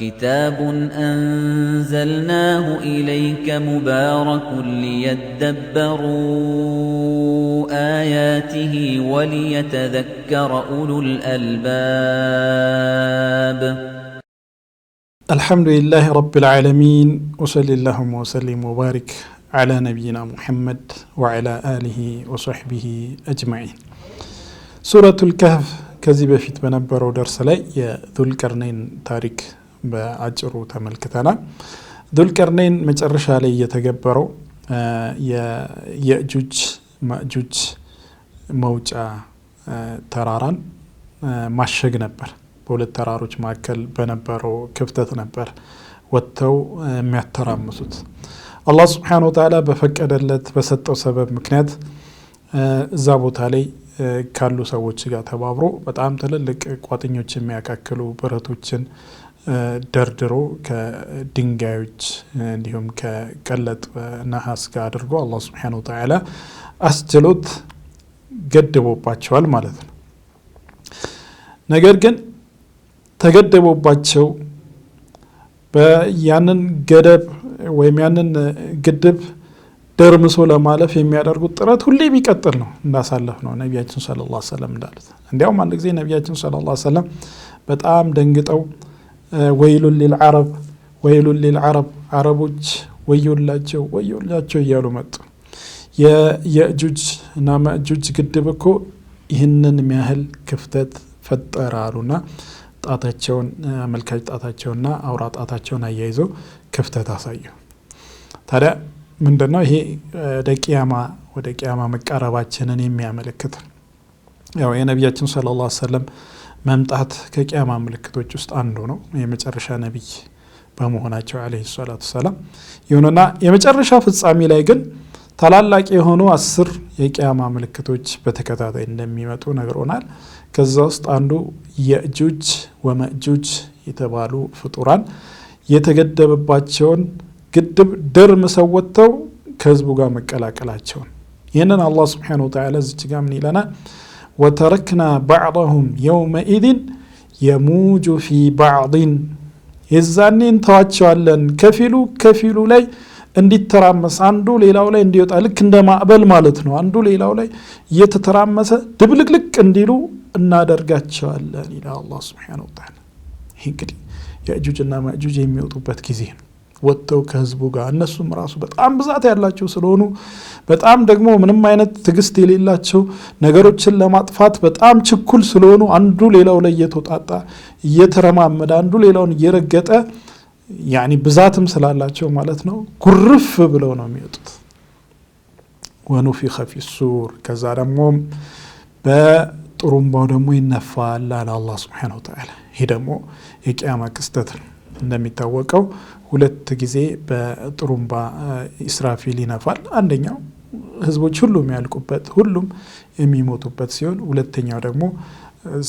كتاب أنزلناه إليك مبارك ليدبروا آياته وليتذكر أولو الألباب الحمد لله رب العالمين وصلى اللهم وسلم وبارك على نبينا محمد وعلى آله وصحبه أجمعين سورة الكهف ከዚህ በፊት በነበረው ደርስ ላይ የዙልቀርነይን ታሪክ በአጭሩ ተመልክተናል። ዙልቀርነይን መጨረሻ ላይ የተገበረው የእጁጅ ማእጁጅ መውጫ ተራራን ማሸግ ነበር። በሁለት ተራሮች መካከል በነበረው ክፍተት ነበር ወጥተው የሚያተራምሱት። አላህ Subhanahu Wa Ta'ala በፈቀደለት በሰጠው ሰበብ ምክንያት እዛ ቦታ ላይ ካሉ ሰዎች ጋር ተባብሮ በጣም ትልልቅ ቋጥኞች የሚያካክሉ ብረቶችን ደርድሮ ከድንጋዮች እንዲሁም ከቀለጥ ነሐስ ጋር አድርጎ አላህ Subhanahu Wa Ta'ala አስችሎት ገድቦባቸዋል ማለት ነው። ነገር ግን ተገድቦባቸው በያንን ገደብ ወይም ያንን ግድብ ደርምሶ ለማለፍ የሚያደርጉት ጥረት ሁሌ ቢቀጥል ነው እንዳሳለፍ ነው ነብያችን ሰለላሁ ዐለይሂ ወሰለም እንዳሉት። እንዲያውም አንድ ጊዜ ነብያችን ሰለላሁ ዐለይሂ ወሰለም በጣም ደንግጠው ወይሉል ሊልዓረብ አረቦች ወዮላቸው እያሉ መጡ። የእጁጅ እና ማእጁጅ ግድብ እኮ ይህንን የሚያህል ክፍተት ፈጠራሉና ጣታቸውን መልካች ጣታቸውና አውራ ጣታቸውን አያይዘው ክፍተት አሳዩ። ታዲያ ምንድነው ይሄ ወደ ቂያማ መቃረባችንን የሚያመለክት ያው የነብያችን ሰለላሁ ዐለይሂ ወሰለም መምጣት ከቂያማ ምልክቶች ውስጥ አንዱ ነው። የመጨረሻ ነብይ በመሆናቸው አለይሂ ሰላቱ ሰላም ይሁንና የመጨረሻ ፍጻሜ ላይ ግን ታላላቅ የሆኑ 10 የቂያማ ምልክቶች በተከታታይ እንደሚመጡ ነግሮናል። ከዛ ውስጥ አንዱ የእጁጅ ወመእጁጅ የተባሉ ፍጡራን የተገደበባቸውን ግድብ ደርምሰው ወጥተው ከህዝቡ ጋር መቀላቀላቸው። ይህንን አላህ Subhanahu Wa Ta'ala እዚህ ጋር ምን ይለናል? ወተረክና بعضهم يومئذ يموج في بعض የዛኔ እንተዋቸዋለን ከፊሉ ላይ እንዲተራመስ አንዱ ሌላው ላይ እንዲወጣ ልክ እንደ ማዕበል ማለት ነው። አንዱ ሌላው ላይ እየተተራመሰ ድብልቅልቅ እንዲሉ እናደርጋቸዋለን ይላል አላህ Subhanahu Wa Ta'ala። ይሄ እንግዲህ የእጁጅና ማእጁጅ የሚወጡበት ጊዜ ነው። ወጥተው ከህዝቡ ጋር እነሱም ራሱ በጣም ብዛት ያላቸው ስለሆኑ በጣም ደግሞ ምንም አይነት ትግስት የሌላቸው ነገሮችን ለማጥፋት በጣም ችኩል ስለሆኑ አንዱ ሌላው ላይ እየተጣጣ እየተረማመደ አንዱ ሌላውን እየረገጠ ያኒ ብዛትም ስላላቸው ማለት ነው ጉርፍ ብለው ነው የሚወጡት። ወኑፊኸ ፊሱር ከዛ ደግሞ በጥሩምባው ደግሞ ይነፋል አላህ Subhanahu Wa Ta'ala። ይሄ ደግሞ የቂያማ ክስተት ነው። እንደሚታወቀው ሁለት ጊዜ በጥሩምባ ኢስራፊል ይነፋል። አንደኛው ህዝቦች ሁሉ የሚያልቁበት ሁሉም የሚሞቱበት ሲሆን ሁለተኛው ደግሞ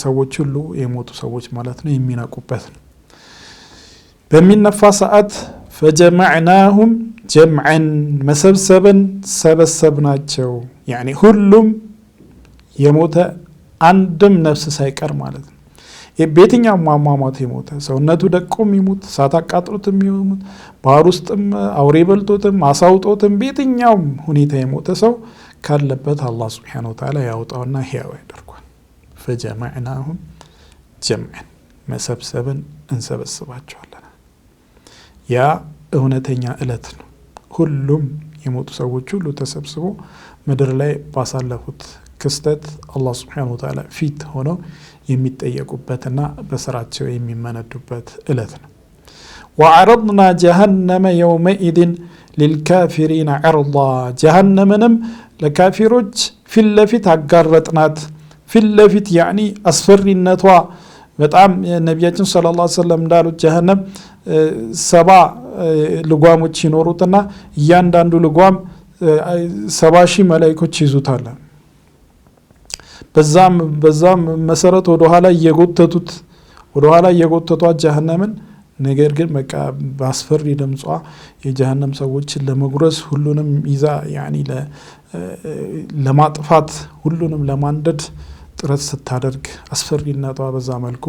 ሰዎች ሁሉ የሞቱ ሰዎች ማለት ነው የሚነቁበት ነው። በሚነፋ ሰዓት فجمعناهم جمعا መሰብሰብን ሰበሰብናቸው ያኒ ሁሉም የሞተ አንድም ነፍስ ሳይቀር ማለት ነው። የቤትኛው ማማማት የሞተ ሰውነቱ ደቆም ይሙት እሳት አቃጥሎትም ይሙት ባህር ውስጥም አውሬ በልቶትም አሳውጦትም ቤትኛው ሁኔታ የሞተ ሰው ካለበት አላህ Subhanahu Wa Ta'ala ያውጣውና ሕያው ያደርጓል። فجمعناهم جمعا መሰብሰብን እንሰበስባቸዋለን። ያ እውነተኛ እለት ነው። ሁሉም የሞቱ ሰዎች ሁሉ ተሰብስቦ ምድር ላይ ባሳለፉት ክስተት አላህ Subhanahu Wa Ta'ala ፊት ሆነው የሚጠየቁበትና በስራቸው የሚመነዱበት እለት ነው። وعرضنا جهنم يومئذ للكافرين عرضا جهنمንም ለካፊሮች ፊት ለፊት አጋረጥናት። ፊት ለፊት ያኒ አስፈሪነቷ በጣም ነብያችን ሰለላሁ ዐለይሂ ወሰለም እንዳሉት ጀሃነም 70 ልጓሞች ይኖሩትና እያንዳንዱ ልጓም 70,000 መላእክቶች ይዙታል። በዛም መሰረት ወደ ኋላ እየጎተቷት ጀሃነምን ነገር ግን በቃ በአስፈሪ ድምጿ የጀሃነም ሰዎችን ለመጉረስ ሁሉንም ይዛ ያኒ ለማጥፋት ሁሉንም ለማንደድ ጥረት ስታደርግ አስፈሪነቷ በዛ መልኩ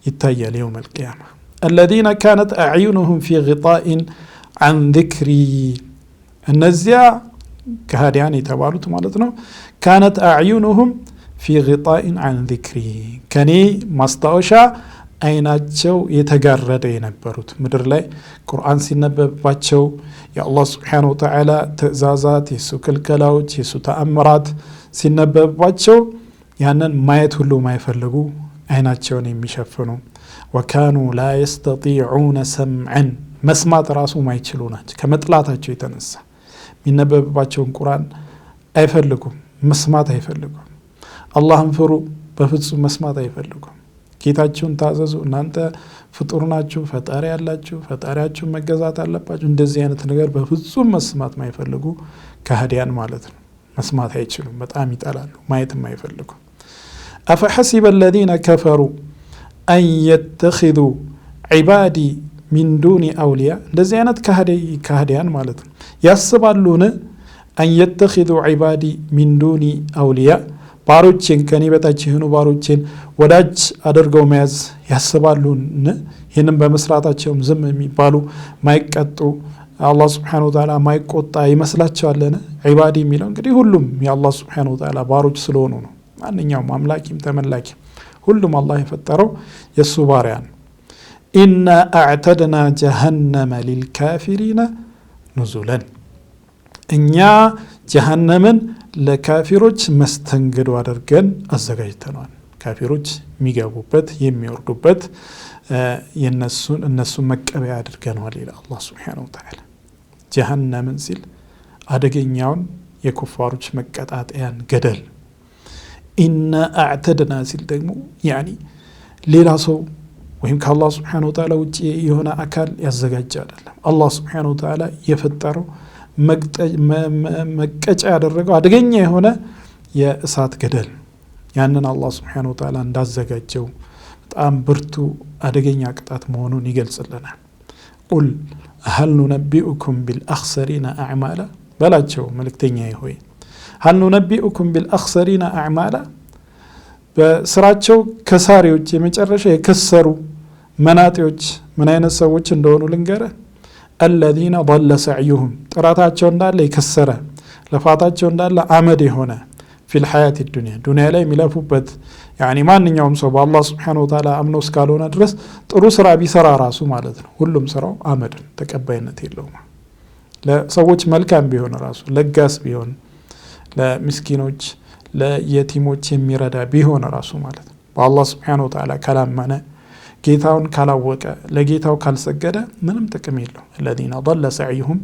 ይታያል። የውመል ቂያማ الذين كانت أعينهم في غطاء عن ذكري እነዚያ ከሃዲያን የተባሉት ማለት ነው كانت أعينهم في غطاء عن ذكري ከኔ ማስታወሻ አይናቸው የተጋረደ የነበሩት ምድር ላይ ቁርአን ሲነበብባቸው የአላህ Subhanahu Wa Ta'ala ትእዛዛት የሱ ክልከላዎች የሱ ተአምራት ሲነበብባቸው ያንን ማየት ሁሉ ማይፈልጉ አይናቸውን የሚሸፍኑ وكانوا لا يستطيعون سمعا መስማት ራሱ ማይችሉ ናቸው ከመጥላታቸው የተነሳ የሚነበብባቸውን ቁርአን አይፈልጉም መስማት አይፈልጉም አላህን ፍሩ በፍጹም መስማት አይፈልጉም ጌታችሁን ታዘዙ እናንተ ፍጡር ናችሁ ፈጣሪ ያላችሁ ፈጣሪያችሁን መገዛት አለባችሁ እንደዚህ አይነት ነገር በፍጹም መስማት ማይፈልጉ ከሃዲያን ማለት ነው መስማት አይችሉም በጣም ይጠላሉ ማየትም አይፈልጉ أفحسب الذين كفروا أن يتخذوا عبادي من دون أولياء እንደዚህ አይነት ከሃዲያን ማለት ነው ያስባሉን أن يتخذوا عبادي من دون أولياء ባሮቼን ከኔ በታች የሆኑ ባሮቼን ወዳጅ አድርገው መያዝ ያስባሉን ይሄንን በመስራታቸውም ዝም የሚባሉ ማይቀጡ አላህ Subhanahu Wa Ta'ala ማይቆጣ ይመስላቸዋልና ዒባዲ የሚለው እንግዲህ ሁሉም የአላህ Subhanahu Wa Ta'ala ባሮች ስለሆኑ ነው ማንኛውም አምላኪም ተመላኪም ሁሉም አላህ የፈጠረው የሱ ባሪያ ነው ኢና አዕተድና ጀሃነመ ሊልካፊሪና ኑዙለን እኛ ጀሃነምን ለካፊሮች መስተንግዶ አድርገን አዘጋጅተናል ካፊሮች የሚገቡበት የሚወርዱበት እነሱ መቀበያ አድርገናል ይላል አላህ Subhanahu Wa Ta'ala ጀሃነምን ሲል አደገኛውን የኩፋሮች መቀጣጣያን ገደል ኢና አዕተድና ሲል ደግሞ ያኒ ሌላ ሰው ወይም ከአላህ Subhanahu Wa Ta'ala ውጪ የሆነ አካል ያዘጋጀ አይደለም አላህ Subhanahu Wa Ta'ala የፈጠረው መቀጫ ያደረገው አደገኛ የሆነ የእሳት ገደል ያንን አላህ Subhanahu Wa Ta'ala እንዳዘጋጀው በጣም ብርቱ አደገኛ ቅጣት መሆኑን ይገልጽልናል ቁል هل ننبئكم بالأخسرين أعمالا በላቸው መልእክተኛዬ ሆይ هل ننبئكم بالأخسرين أعمالا በስራቸው ከሳሪዎች የመጨረሻ የከሰሩ መናጢዎች ምን አይነት ሰዎች እንደሆኑ ልንገርህ الذين ضل سعيهم ጥራታቸው እንዳለ የከሰረ ለፋታቸው እንዳለ አመድ የሆነ في الحياة الدنيا ዱንያ ላይ የሚለፉበት يعني ማንኛውም ሰው በአላህ Subhanahu Wa Ta'ala አምኖ እስካልሆነ ድረስ ጥሩ ስራ ቢሰራ ራሱ ማለት ነው ሁሉም ስራው አመድ ተቀባይነት የለውም ለሰዎች መልካም ቢሆን ራሱ ለጋስ ቢሆን ለምስኪኖች ለየቲሞች የሚረዳ ቢሆን ራሱ ማለት ነው በአላህ Subhanahu Wa Ta'ala ካላመነ ጌታውን ካላወቀ ለጌታው ካልሰገደ ምንም ጥቅም የለው الذين ضل سعيهم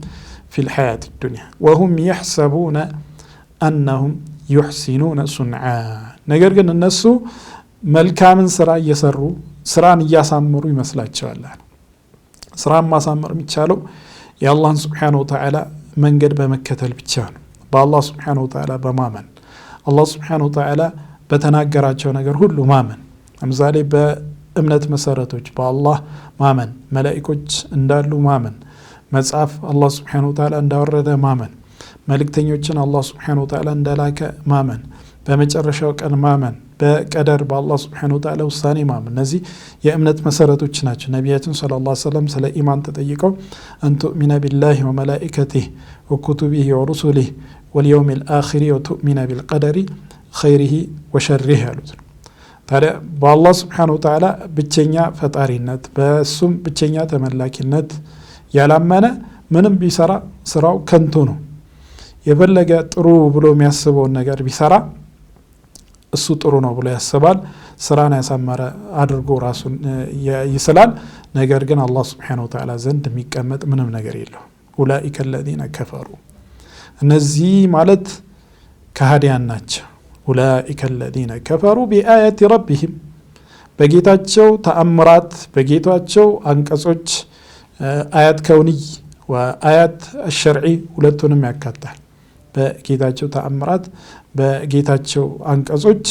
في الحياة الدنيا وهم يحسبون أنهم يحسنون صنعا ነገር ግን እነሱ መልካምን ስራ እየሰሩ ስራን እያሳመሩ ይመስላቸዋል ስራን ማሳመር የሚቻለው የአላህን Subhanahu Wa Ta'ala መንገድ በመከተል ብቻ ነው በአላህ Subhanahu Wa Ta'ala በማመን አላህ Subhanahu Wa Ta'ala በተናገራቸው ነገር ሁሉ ማመን ለምሳሌ በእምነት መሰረቶች በአላህ ማመን መላእክቶች እንዳሉ ማመን መጽሐፍ አላህ Subhanahu Wa Ta'ala እንዳወረደ ማመን መልእክተኞችን አላህ Subhanahu Wa Ta'ala እንደላከ ማመን በመጨረሻው ቀን ማመን በቀደር በአላህ Subhanahu Wa Ta'ala ውሳኔ ማመን እነዚህ የእምነት መሰረቶች ናቸው ነቢያችን ሰለላሁ ዐለይሂ ወሰለም ስለ ኢማን ተጠይቀው አንቱሚና ቢላሂ ወመላኢከቲሂ ወኩቱቢሂ ወሩሱሊሂ واليوم الآخر وتؤمن بالقدر خيره وشره ያሉት ታዲያ በአላህ Subhanahu Wa Ta'ala ብቸኛ ፈጣሪነት በሱም ብቸኛ ተመላኪነት ያላመነ ምንም ቢሰራ ስራው ከንቱ ነው የፈለገ ጥሩ ብሎ የሚያስበው ነገር ቢሰራ እሱ ጥሩ ነው ብሎ ያስባል ስራን ያሳመረ አድርጎ ራሱን ይስላል ነገር ግን አላህ Subhanahu Wa Ta'ala ዘንድ የሚቀመጥ ምንም ነገር የለው ኡላኢከ الذين كفروا እነዚህ ማለት ከሃዲያን ናቸው ኡላኢከ الذين كفروا بآيات ربهم በጌታቸው ተአምራት በጌታቸው አንቀጾች አያት ከውኒ ወአያት الشرعي ሁለቱንም ያካታል በጌታቸው ተአምራት በጌታቸው አንቀጾች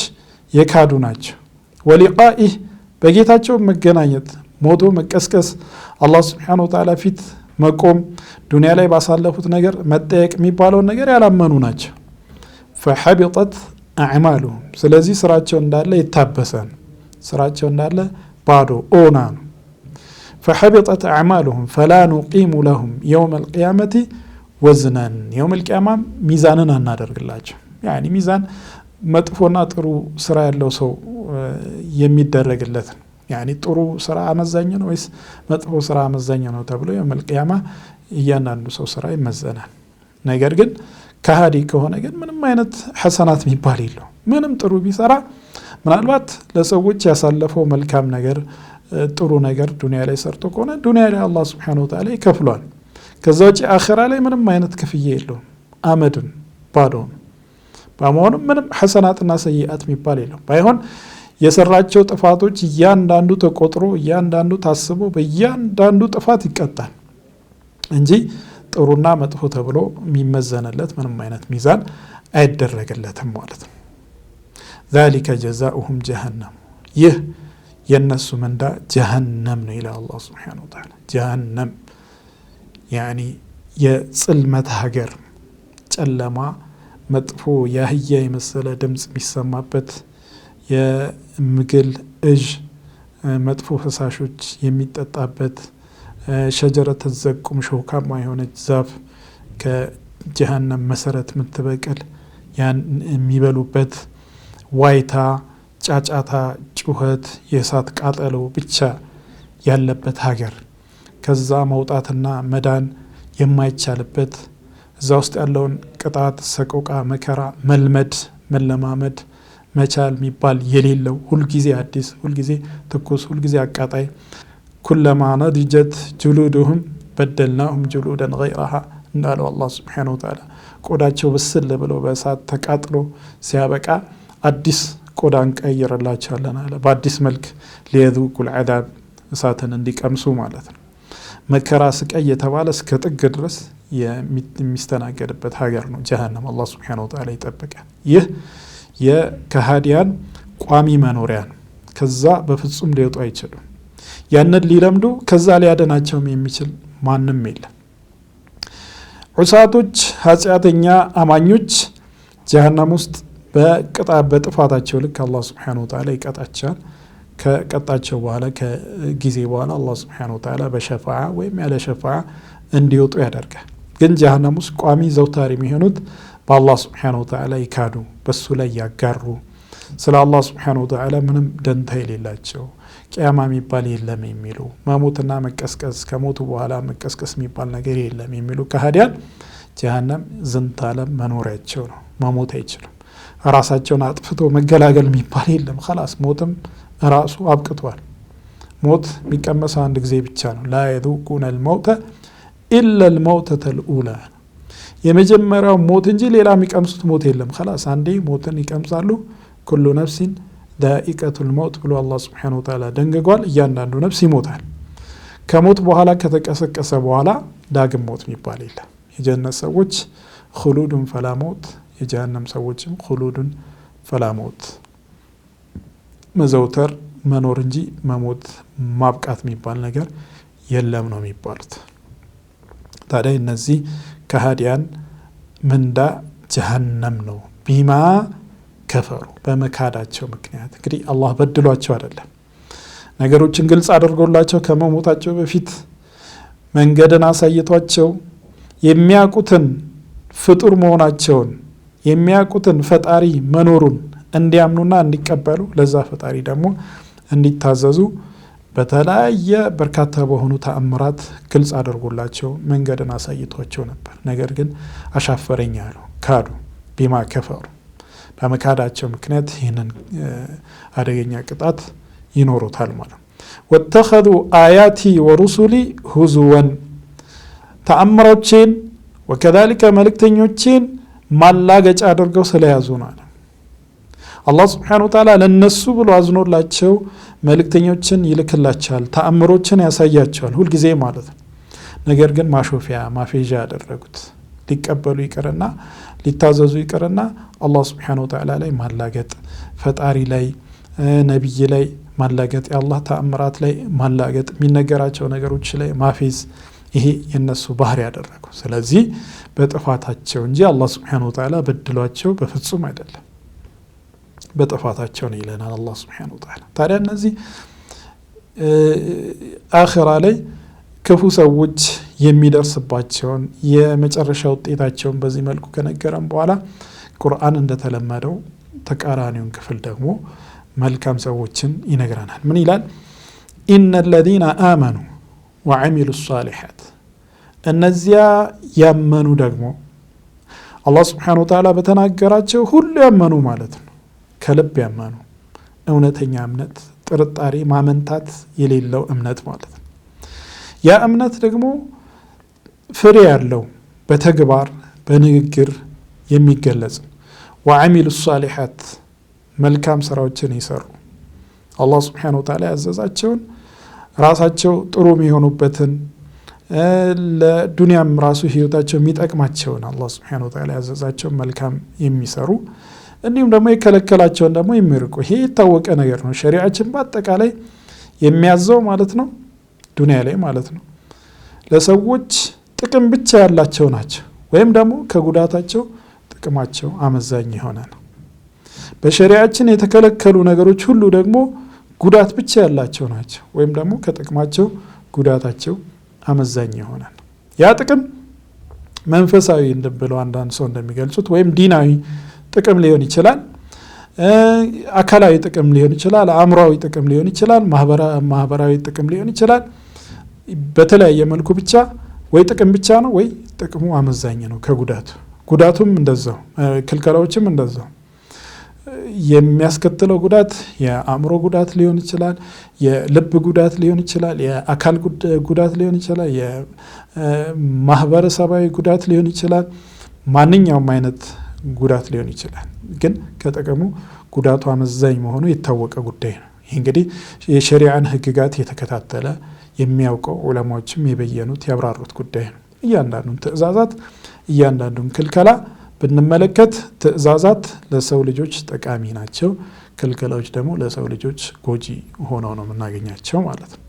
የካዱ ናቸው ወሊቃኢህ በጌታቸው መገናኘት ሞቶ መቀስቀስ አላህ Subhanahu Wa Ta'ala ፊት መቆም ዱንያ ላይ ባሳለፉት ነገር መጠየቅ የሚባለው ነገር ያላመኑ ናቸው فحبطت اعمالهم ስለዚህ ስራቸው እንዳለ ይታበሰ ስራቸው እንዳለ ባዶ ኦና ነው فحبطت أعمالهم فلا نقيم لهم يوم القيامة وزنا يوم القيامة ميزاننا نادرق الله يعني ميزان መጥፎና ጥሩ ስራ ያለው ሰው የሚደረግለት يعني ጥሩ ስራ አመዛኝ ነው ወይስ መጥፎ ስራ አመዛኝ ነው ተብሎ የመል ቂያማ እያንዳንዱ ሰው ስራ ይመዘናል ነገር ግን ከሃዲ ከሆነ ግን ምንም አይነት ሐሰናት የሚባል የለው ምንም ጥሩ ቢሰራ ምናልባት ለሰዎች ያሳለፈው መልካም ነገር ጥሩ ነገር ዱንያ ላይ ሰርቶ ከሆነ ዱንያ ላይ አላህ Subhanahu Wa Ta'ala ይከፍሏል ከዛ ውጪ አኺራ ላይ ምንም አይነት ክፍያ የለው አመድን ባዶ ባመሆኑ ምንም ሐሰናትና ሰይአት የሚባል የለው ባይሆን የሰራቸው ጥፋቶች እያንዳንዱ ተቆጥሮ እያንዳንዱ ታስቦ በእያንዳንዱ ጥፋት ይቀጣል እንጂ ጥሩና መጥፎ ተብሎ የሚመዘነለት ምንም አይነት ሚዛን አይደረግለትም ማለት ነው ذلك جزاؤهم جهنم ይህ የነሱ መንዳ جهنم ነው ይላል አላህ Subhanahu Wa Ta'ala جهنم يعني የጽልመት ሀገር ጨለማ መጥፎ ያህያ የመሰለ ድምጽ የሚሰማበት የምግል እጅ መጥፎ ፈሳሾች የሚጠጣበት ሸጀረተ ዘቁም ሾካማ የሆነች ዛፍ ከጀሃነም መሰረት ምትበቀል ያን የሚበሉበት ዋይታ ጫጫታ ጩኸት የሳት ቃጠሎ ብቻ ያለበት ሀገር ከዛ መውጣትና መዳን የማይቻልበት እዛ ውስጥ ያለውን ቅጣት ሰቆቃ መከራ መልመድ መለማመድ መቻል የሚባል የሌለው ሁሉ ጊዜ አዲስ ሁሉ ጊዜ ትኩስ ሁሉ ጊዜ አቃጣይ كلما نضجت جلودهم بدلناهم جلودا غيرها እንዳለው አላህ Subhanahu Wa Ta'ala ቆዳቸው በስል ብለው በእሳት ተቃጥሎ ሲያበቃ አዲስ ቆዳን ቀይረላቸዋለን አለ በአዲስ መልክ ليذوقوا العذاب እሳትን እንዲቀምሱ ማለት ነው መከራ ስቃይ የተባለ እስከ ጥግ ድረስ የሚስተናገድበት ሀገር ነው ጀሃነም አላህ Subhanahu Wa Ta'ala ይጠብቃል ይህ የከሃዲያን ቋሚ መኖሪያ ነው ከዛ በፍጹም ሊወጡ አይችሉም ያንን ሊለምዱ ከዛ ሊያደናቸውም የሚችል ማንም የለም ዑሳቶች ኃጢአተኛ አማኞች ጀሃነም ውስጥ በጥፋታቸው ልክ አላህ Subhanahu Wa Ta'ala ይቀጣቸዋል ከቀጣቸው በኋላ ከጊዜ በኋላ አላህ Subhanahu Wa Ta'ala በሸፋዓ ወይም ያለ ሸፋዓ እንዲወጡ ያደርጋል ግን ጀሃነም ውስጥ ቋሚ ዘውታሪ የሚሆኑት በአላህ Subhanahu Wa Ta'ala ይካዱ በሱ ላይ ያጋሩ ስለ አላህ Subhanahu Wa Ta'ala ምንም ደንታ የሌላቸው ቂያማ የሚባል የለም የሚሉ መሞትና መቀስቀስ ከሞቱ በኋላ መቀስቀስ የሚባል ነገር የለም የሚሉ ከሃዲያን ጀሃነም ዝንታለም መኖሪያቸው ነው መሞት አይችሉም ራሳቸውን አጥፍቶ መገላገል የሚባል የለም خلاص ሞትም ራሱ አብቅቷል ሞት የሚቀመሰው አንድ ጊዜ ብቻ ነው لا يذوقون الموت إلا الموتة الأولى የመጀመሪያው ሞት እንጂ ሌላ የሚቀምሱት ሞት የለም خلاص አንዴ ሞትን ይቀምሳሉ كل نفس ذائقة الموت ብሎ አላህ Subhanahu Wa Ta'ala ደንግጓል እያንዳንዱ ነፍስ ይሞታል ከሞት በኋላ ከተቀሰቀሰ በኋላ ዳግም ሞት የሚባል የለም የጀነት ሰዎች خلود فلا موت የጀሃነም ሰዎችም خلود فلا موت መዘውተር መኖር እንጂ መሞት ማብቃት የሚባል ነገር የለም ነው የሚባሉት ታዲያ እነዚህ ከሃዲያን ምንዳ ጀሃነም ነው ቢማ ከፈሩ በመካዳቸው ምክንያት እንግዲህ አላህ በድሏቸው አይደለም ነገሮችን ግልጽ አድርጎላቸው ከመሞታቸው በፊት መንገድን አሳይቷቸው የሚያቁትን ፍጡር መሆናቸውን የሚያቁትን ፈጣሪ መኖሩን እንዲያምኑና እንዲቀበሉ ለዛ ፈጣሪ ደግሞ እንዲታዘዙ በተለያየ በርካታ በሆኑ ተአምራት ግልጽ አድርጎላቸው መንገድን አሳይቷቸው ነበር ነገር ግን አሻፈረኝ አሉ ካዱ ቢማ ከፈሩ በመካዳቸው ምክንያት ይህንን አደገኛ ቅጣት ይኖሩታል ማለት ወተخذوا آياتي ورسلي هزوا ተአምሮቼን وكذلك መልእክተኞቼን ማላገጫ አድርገው ስለያዙ ነው አላህ Subhanahu Wa Ta'ala ለነሱ ብሎ አዝኖላቸው መልእክተኞችን ይልክላቸዋል ተአምሮችን ያሳያቸዋል ሁሉ ጊዜ ማለት ነው ነገር ግን ማሾፊያ ማፌዣ ያደረጉት ሊቀበሉ ይቀርና ሊታዘዙ ይቀርና አላህ Subhanahu Wa Ta'ala ላይ ማላገጥ ፈጣሪ ላይ ነብይ ላይ ማላገጥ የአላህ ተአምራት ላይ ማላገጥ የሚነገራቸው ነገሮች ላይ ማፌዝ ይሄ የነሱ ባህሪ ያደረጉ ስለዚህ በጥፋታቸው እንጂ አላህ Subhanahu Wa Ta'ala በድሏቸው በፍጹም አይደለም በጥፋታቸው ነው ይለናል አላህ Subhanahu Wa Ta'ala ታዲያ እነዚህ አኺራ ላይ ክፉ ሰዎች የሚደርስባቸውን የመጨረሻ ውጤታቸውን በዚህ መልኩ ከነገረን በኋላ ቁርአን እንደተለመደው ተቃራኒውን ክፍል ደግሞ መልካም ሰዎችን ይነግረናል። ምን ይላል? ኢነ الذين آمنوا وعملوا الصالحات እነዚያ ያመኑ ደግሞ አላህ Subhanahu Wa Ta'ala በተናገራቸው ሁሉ ያመኑ ማለት ነው። ከልብ ያመኑ እውነተኛ እምነት፣ ጥርጣሬ ማመንታት የሌለው እምነት ማለት ነው። ያ እምነት ደግሞ ፍሬ ያለው በተግባር በንግግር የሚገለጽ وعملوا الصالحات መልካም ስራዎችን ይሰሩ አላህ Subhanahu Wa Ta'ala ያዘዛቸውን ራሳቸው ጥሩ የሚሆኑበትን ለዱንያም ራሱ ህይወታቸው የሚጠቅማቸውን አላህ Subhanahu Wa Ta'ala ያዘዛቸውን መልካም የሚሰሩ እንዲሁም ደግሞ የከለከላቸውን ደግሞ የሚርቁ። ይሄ የታወቀ ነገር ነው። ሸሪዓችን በአጠቃላይ የሚያዘው ማለት ነው ዱንያ ላይ ማለት ነው ለሰዎች ጥቅም ብቻ ያላቸው ናቸው ወይም ደግሞ ከጉዳታቸው ጥቅማቸው አመዛኝ የሆነ ነው። በሸሪዓችን የተከለከሉ ነገሮች ሁሉ ደግሞ ጉዳት ብቻ ያላቸው ናቸው ወይም ደግሞ ከጥቅማቸው ጉዳታቸው አመዛኝ የሆነ ነው። ያ ጥቅም መንፈሳዊ እንደብለው አንዳንድ ሰው እንደሚገልጹት ወይም ዲናዊ ጥቅም ሊሆን ይችላል፣ አካላዊ ጥቅም ሊሆን ይችላል፣ አእምሯዊ ጥቅም ሊሆን ይችላል፣ ማህበራዊ ጥቅም ሊሆን ይችላል። በተለያየ መልኩ ብቻ ወይ ጥቅም ብቻ ነው ወይ ጥቅሙ አመዛኝ ነው ከጉዳቱ። ጉዳቱም እንደዛው፣ ክልከላዎችም እንደዛው። የሚያስከትለው ጉዳት የአእምሮ ጉዳት ሊሆን ይችላል፣ የልብ ጉዳት ሊሆን ይችላል፣ የአካል ጉዳት ሊሆን ይችላል፣ የማህበረሰባዊ ጉዳት ሊሆን ይችላል። ማንኛውም አይነት ጉዳት ሊሆን ይችላል። ግን ከጥቅሙ ጉዳቱ አመዛኝ መሆኑ የታወቀ ጉዳይ ነው። ይህ እንግዲህ የሸሪዓን ህግጋት የተከታተለ የሚያውቀው ዑለማዎችም የበየኑት ያብራሩት ጉዳይ ነው። እያንዳንዱን ትእዛዛት እያንዳንዱን ክልከላ ብንመለከት ትእዛዛት ለሰው ልጆች ጠቃሚ ናቸው፣ ክልከላዎች ደግሞ ለሰው ልጆች ጎጂ ሆነው ነው የምናገኛቸው ማለት ነው።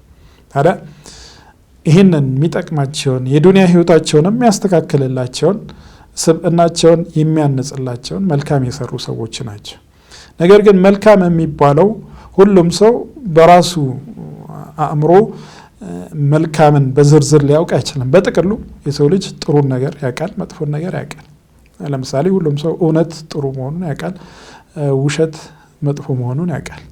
ታዲያ ይህንን የሚጠቅማቸውን የዱንያ ህይወታቸውን የሚያስተካክልላቸውን ስብዕናቸውን የሚያንጽላቸውን መልካም የሰሩ ሰዎች ናቸው። ነገር ግን መልካም የሚባለው ሁሉም ሰው በራሱ አእምሮ መልካምን በዝርዝር ሊያውቅ አይችልም። በጥቅሉ የሰው ልጅ ጥሩን ነገር ያውቃል፣ መጥፎን ነገር ያውቃል። ለምሳሌ ሁሉም ሰው እውነት ጥሩ መሆኑን ያውቃል፣ ውሸት መጥፎ መሆኑን ያውቃል።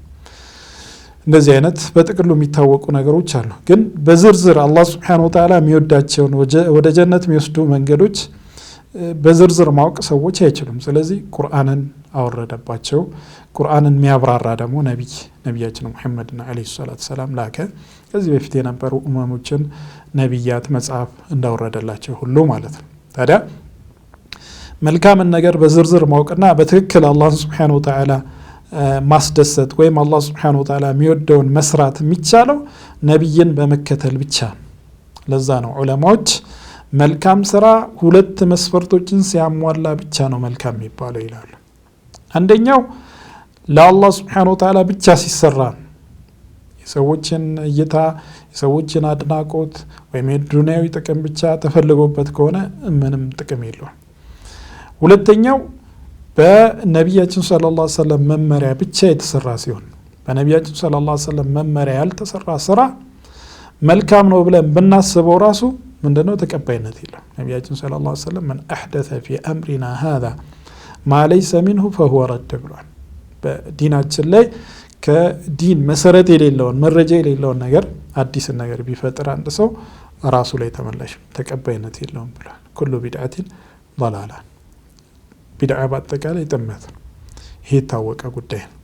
እንደዚህ አይነት በጥቅሉ የሚታወቁ ነገሮች አሉ። ግን በዝርዝር አላህ Subhanahu Wa Ta'ala የሚወዳቸውን ወደ ጀነት የሚወስዱ መንገዶች በዝርዝር ማወቅ ሰዎች አይችሉም። ስለዚህ ቁርአንን አወረደባቸው። ቁርአንን የሚያብራራ ደግሞ ነቢያችን ሙሐመድና አለይሂ ሰላቱ ሰላም ላከ። ከዚህ በፊት የነበሩ ኡመሞችን ነቢያት መጽሐፍ እንዳወረደላቸው ሁሉ ማለት ነው። ታዲያ መልካምን ነገር በዝርዝር ማወቅና በትክክል አላህ Subhanahu Wa Ta'ala ማስደሰት ወይም አላህ Subhanahu Wa Ta'ala የሚወደውን መስራት የሚቻለው ነቢይን በመከተል ብቻ። ለዛ ነው ዑለማዎች መልካም ስራ ሁለት መስፈርቶችን ሲያሟላ ብቻ ነው መልካም የሚባለው ይላሉ። አንደኛው ለአላህ Subhanahu Wa Ta'ala ብቻ ሲሰራ፣ የሰዎችን እይታ የሰዎችን አድናቆት ወይም የዱንያዊ ጥቅም ብቻ ተፈልጎበት ከሆነ ምንም ጥቅም የለውም። ሁለተኛው በነቢያችን ሰለላሁ ዐለይሂ ወሰለም መመሪያ ብቻ የተሰራ ሲሆን፣ በነቢያችን ሰለላሁ ዐለይሂ ወሰለም መመሪያ ያልተሰራ ስራ መልካም ነው ብለን ብናስበው ራሱ ምንድነው ተቀባይነት የለውም። ነቢያችን ሰለላሁ ዐለይሂ ወሰለም من احدث في امرنا هذا ما ليس منه فهو رد ብሏል። በዲናችን ላይ ከዲን መሰረት የሌለውን መረጃ የሌለውን ነገር አዲስን ነገር ቢፈጥር አንድ ሰው ራሱ ላይ ተመላሽ ተቀባይነት የለውም ብሏል። ኩሉ ቢድዓቲን ضلاላ፣ ቢድዓ በአጠቃላይ ጥመት ነው። ይሄ የታወቀ ጉዳይ ነው።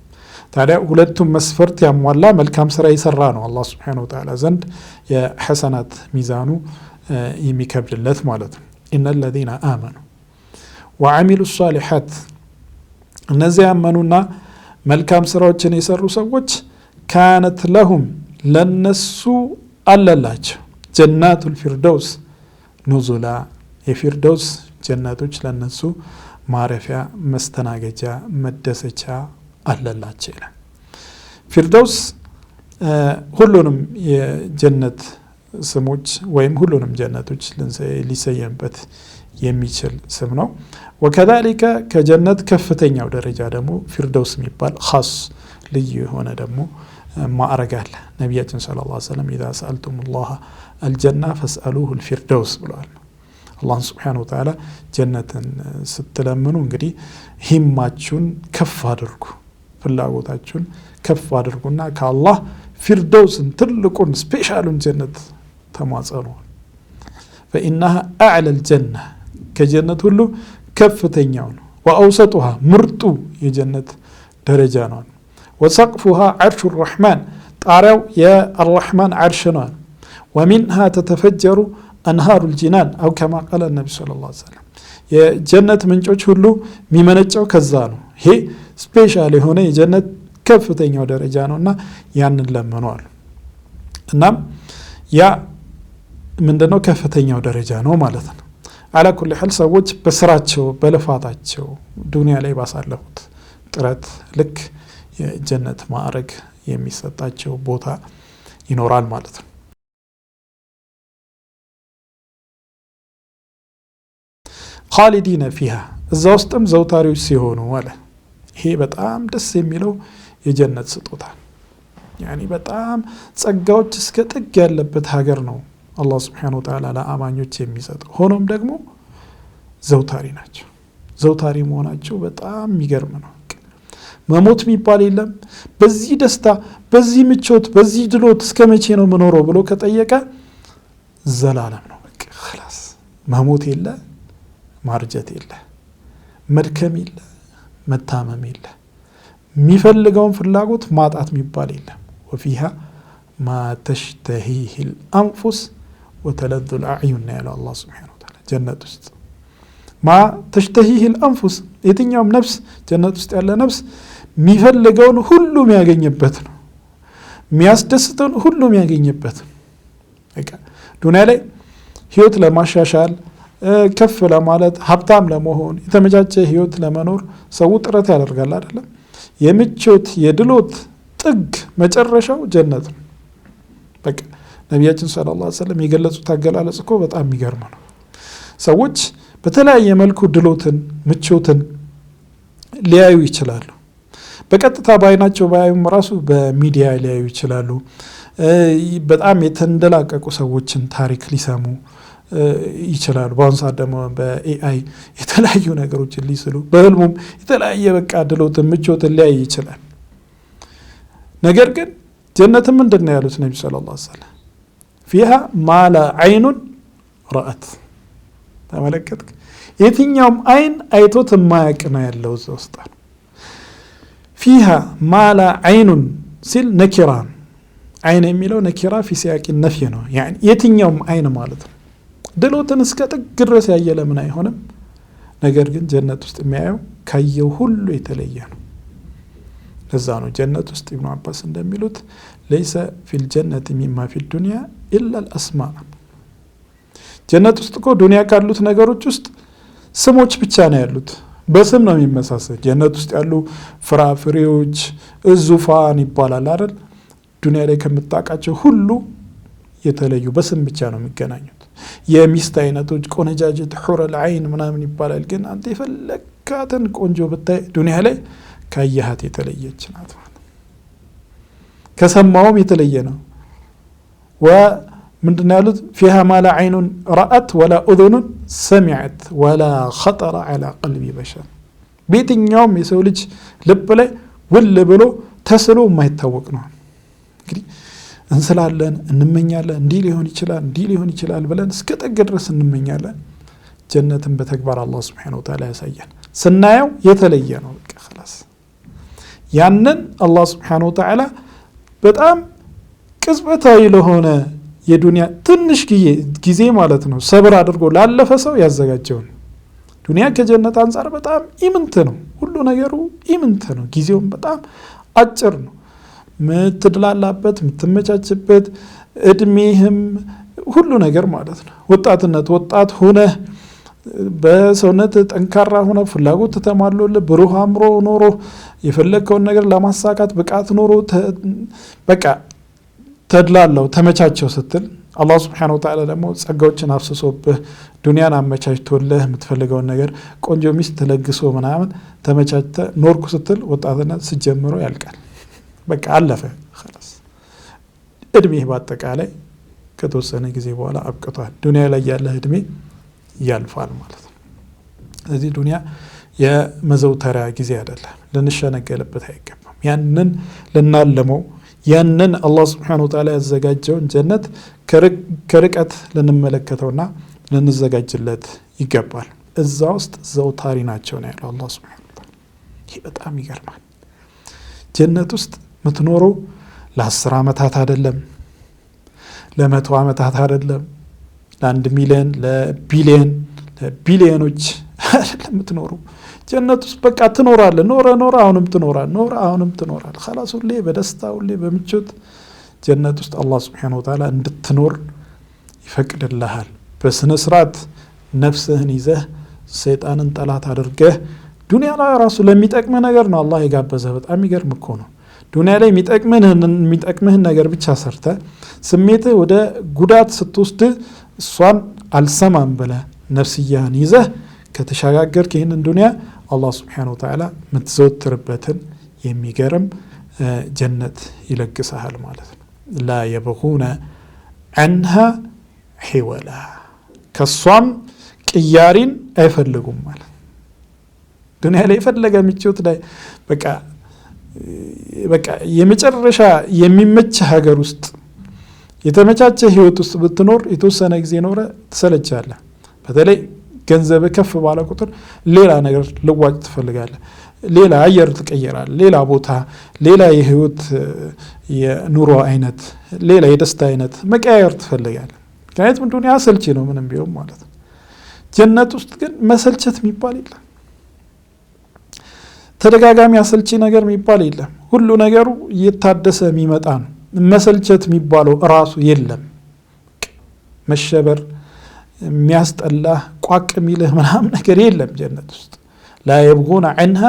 ታዲያ ሁለቱም መስፈርት ያሟላ መልካም ስራ የሰራ ነው አላህ Subhanahu Wa Ta'ala ዘንድ የሐሰናት ሚዛኑ የሚከብድለት ማለት ነው። ኢነ الذين آمنوا وعملوا الصالحات እነዚያ ያመኑና መልካም ስራዎችን የሰሩ ሰዎች كانت لهم ለነሱ አለላቸው ጀናቱል ፊርደውስ ኑዙላ፣ የፊርደውስ ጀነቶች ለነሱ ማረፊያ፣ መስተናገጃ፣ መደሰቻ አለላቸው ይላል። ፊርደውስ ሁሉንም የጀነት ስሞች ወይም ሁሉንም ጀነቶች ሊሰየምበት የሚችል ስም ነው። ወከዛሊከ ከጀነት ከፍተኛው ደረጃ ደግሞ ፊርደውስ የሚባል ኻስ ልዩ የሆነ ደግሞ ማዕረግ አለ። ነቢያችን ሰለላሁ ዐለይሂ ወሰለም ኢዛ ሰአልቱሙላህ አልጀና ፈስአሉሁ አልፊርደውስ ብለዋል። አላህን ሱብሓነሁ ወተዓላ ጀነትን ስትለምኑ እንግዲህ ሂማችሁን ከፍ አድርጉ፣ ፍላጎታችሁን ከፍ አድርጉና ከአላህ ፊርደውስን ትልቁን ስፔሻሉን ጀነት ተማጸኑ። ፈኢነሃ አዕለል ጀና ከጀነት ሁሉ ከፍተኛው ነው። ወአውሰጡሃ ምርጡ የጀነት ደረጃ ነው። ወሰቅፉሃ ዓርሹ ረሕማን ጣሪያው የአርረሕማን ዓርሽ ነው። ወሚንሃ ተተፈጀሩ አንሃሩ ልጂናን አው ከማ ቃለ ነቢ ሰለላሁ ዐለይሂ ወሰለም የጀነት ምንጮች ሁሉ የሚመነጨው ከዛ ነው። ይሄ ስፔሻል የሆነ የጀነት ከፍተኛው ደረጃ ነውና ያንን ለምነዋል። እናም ያ ምንድነው ከፍተኛው ደረጃ ነው ማለት ነው። አላ ኩሊ ሐል ሰዎች በስራቸው በልፋታቸው ዱንያ ላይ ባሳለፉት ጥረት ልክ የጀነት ማዕረግ የሚሰጣቸው ቦታ ይኖራል ማለት ነው። ኻሊዲነ ፊሃ እዛ ውስጥም ዘውታሪዎች ሲሆኑ አለ። ይሄ በጣም ደስ የሚለው የጀነት ስጦታ ያኒ በጣም ጸጋዎች እስከ ጥግ ያለበት ሀገር ነው አላህ ሱብሓነሁ ወተዓላ ለአማኞች የሚሰጠው። ሆኖም ደግሞ ዘውታሪ ናቸው። ዘውታሪ መሆናቸው በጣም የሚገርም ነው። መሞት የሚባል የለም። በዚህ ደስታ፣ በዚህ ምቾት፣ በዚህ ድሎት እስከ መቼ ነው የምኖረው ብሎ ከጠየቀ ዘላለም ነው በቃ خلاص። መሞት የለ፣ ማርጀት የለ፣ መድከም የለ፣ መታመም የለ፣ የሚፈልገውን ፍላጎት ማጣት የሚባል የለም። ወፊሃ ማ ተሽተሂህ الأنفس وتلذ الأعين ያለው አላህ ሱብሓነሁ ወተዓላ ጀነት ውስጥ ማ ተሽተሂህ الأنفس የትኛውም ነፍስ ጀነት ውስጥ ያለ ነፍስ የሚፈልገውን ሁሉ የሚያገኝበት ነው። የሚያስደስተውን ሁሉ የሚያገኝበት ነው። በቃ ዱንያ ላይ ህይወት ለማሻሻል ከፍ ለማለት ሀብታም ለመሆን የተመቻቸ ህይወት ለመኖር ሰው ጥረት ያደርጋል አይደለም። የምቾት የድሎት ጥግ መጨረሻው ጀነት ነው። በቃ ነቢያችን ሰለላሁ ዐለይሂ ወሰለም የገለጹት አገላለጽ እኮ በጣም የሚገርም ነው። ሰዎች በተለያየ መልኩ ድሎትን ምቾትን ሊያዩ ይችላሉ። በቀጥታ ባይናቸው ባያዩም ራሱ በሚዲያ ሊያዩ ይችላሉ። በጣም የተንደላቀቁ ሰዎችን ታሪክ ሊሰሙ ይችላሉ። በአሁኑ ሰዓት ደግሞ በኤአይ የተለያዩ ነገሮችን ሊስሉ በህልሙም የተለያየ በቃ ድሎትን ምቾትን ሊያይ ይችላል። ነገር ግን ጀነትም ምንድን ነው ያሉት ነቢ ሰለላሁ ዐለይሂ ወሰለም ፊሃ ማ ላ ዐይኑን ረአት ተመለከትክ የትኛውም አይን አይቶት የማያውቅ ነው ያለው እዛ ውስጥ። ፊሃ ማ ላ ዐይኑን ሲል ነኪራ አይን የሚለው ነኪራ ፊ ሲያቂ ነፍይ ነው። ያኒ የትኛውም አይን ማለት ነው። ድሎትን እስከ ጥግ ድረስ ያየ ለምን አይሆንም? ነገር ግን ጀነት ውስጥ የሚያየው ካየው ሁሉ የተለየ ነው። ለዛ ነው ጀነት ውስጥ ኢብኑ አባስ እንደሚሉት ለይሰ ፊል ጀነት ሚማ ፊ ዱንያ ኢላ አልአስማ። ጀነት ውስጥ እኮ ዱንያ ካሉት ነገሮች ውስጥ ስሞች ብቻ ነው ያሉት። በስም ነው የሚመሳሰል። ጀነት ውስጥ ያሉ ፍራፍሬዎች ዙፋን ይባላል አይደል? ዱንያ ላይ ከምታውቃቸው ሁሉ የተለዩ በስም ብቻ ነው የሚገናኙት። የሚስት አይነቶች ቆነጃጅት ሑረል ዐይን ምናምን ይባላል። ግን አንተ የፈለካትን ቆንጆ ብታይ ዱንያ ላይ ካየሃት የተለየች ናት ማለት ከሰማውም የተለየ ነው። ወምንድን ያሉት ፊሃ ማ ላ ዐይኑን ረአት ወላ ኡዙኑን ሰሚዐት ወላ ኸጠረ ዐላ ቀልቢ በሸር በየትኛውም የሰው ልጅ ልብ ላይ ውል ብሎ ተስሎ የማይታወቅ ነው። እንግዲህ እንስላለን፣ እንመኛለን፣ እንዲህ ሊሆን ይችላል እንዲህ ሊሆን ይችላል ብለን እስከ ጥግ ድረስ እንመኛለን። ጀነትን በተግባር አላህ ሱብሓነሁ ወተዓላ ያሳያል። ስናየው የተለየ ነው በቃ خلاص። ያንን አላህ ሱብሓነሁ ወተዓላ በጣም ቅጽበታዊ ለሆነ የዱንያ ትንሽ ጊዜ ማለት ነው ሰብር አድርጎ ላለፈ ሰው ያዘጋጀው ነው። ዱንያ ከጀነት አንፃር በጣም ኢምንት ነው። ሁሉ ነገሩ ኢምንት ነው። ጊዜውም በጣም አጭር ነው። ምትድላላበት ምትመቻችበት እድሜህም ሁሉ ነገር ማለት ነው። ወጣትነት ወጣት ሆነ በሰውነት ጠንካራ ሆነ ፍላጎት ተማሎልህ ብሩህ አምሮ ኖሮ የፈለከውን ነገር ለማሳካት ብቃት ኖሮ በቃ ተድላለው ተመቻቸው ስትል አላህ Subhanahu Wa Ta'ala ደግሞ ጸጋዎችን አፍስሶብህ ዱንያን አመቻችቶልህ የምትፈልገውን ነገር ቆንጆ ሚስት ተለግሶ ምናምን ተመቻችተ ኖርኩ ስትል ወጣትነት ሲጀምሮ ያልቃል። በቃ አለፈ خلاص። እድሜህ በአጠቃላይ ከተወሰነ ጊዜ በኋላ አብቅቷል። ዱንያ ላይ ያለህ እድሜ ያልፋል ማለት ነው። ስለዚህ ዱንያ የመዘውተሪያ ጊዜ አይደለም፣ ልንሸነገልበት አይገባም። ያንን ልናለመው፣ ያንን አላህ ስብሓነሁ ወተዓላ ያዘጋጀውን ጀነት ከርቀት ልንመለከተውና ልንዘጋጅለት ይገባል። እዛ ውስጥ ዘውታሪ ናቸው ነው ያለው አላህ ስብሓነሁ ወተዓላ። ይህ በጣም ይገርማል። ጀነት ውስጥ የምትኖረው ለ10 ዓመታት አይደለም፣ ለ100 ዓመታት አይደለም፣ ለ1 ሚሊዮን ለቢሊዮኖች አይደለም የምትኖረው። ጀነት ውስጥ በቃ ትኖራለህ። ኖረ አሁንም ትኖራለህ። خلاص ሁሌ በደስታ ሁሌ በምቾት ጀነት ውስጥ አላህ Subhanahu Wa Ta'ala እንድትኖር ይፈቅድልሃል። በስነ ስርዓት ነፍስህን ይዘህ ሰይጣንን ጠላት አድርገህ ዱንያ ላይ ራሱ ለሚጠቅምህ ነገር ነው አላህ የጋበዘህ። በጣም ይገርም እኮ ነው። ዱንያ ላይ የሚጠቅምህን ነገር ብቻ ሰርተህ ስሜትህ ወደ ጉዳት ስትወስድ እሷን አልሰማም ብለህ ነፍስያህን ይዘህ ከተሻጋገርክ ይህንን ዱንያ አላህ Subhanahu Wa Ta'ala የምትዘወትርበትን የሚገርም ጀነት ይለግሰሃል ማለት ነው። ላ የብጉነ ዐንሃ ሒወላ፣ ከሷም ቅያሪን አይፈልጉም ማለት ዱንያ ላይ የፈለገ ምቾት ላይ በቃ የመጨረሻ የሚመች ሀገር ውስጥ የተመቻቸ ህይወት ውስጥ ብትኖር የተወሰነ ጊዜ ኖረ ትሰለቻለህ። በተለይ ገንዘብ ከፍ ባለ ቁጥር ሌላ ነገር ልዋጭ ትፈልጋለህ። ሌላ አየር ትቀየራለህ። ሌላ ቦታ፣ ሌላ የህይወት የኑሮ አይነት፣ ሌላ የደስታ አይነት መቀያየር ትፈልጋለህ። ምክንያቱም ዱንያ አሰልቺ ነው ምንም ቢሆን ማለት ነው። ጀነት ውስጥ ግን መሰልቸት የሚባል የለም። ተደጋጋሚ አሰልቺ ነገር የሚባል የለም። ሁሉ ነገሩ እየታደሰ የሚመጣ ነው። መሰልቸት የሚባለው ራሱ የለም። መሸበር የሚያስጠላ ቋቅ የሚልህ ምናምን ነገር የለም ጀነት ውስጥ። ላ የብጉነ ዐንሃ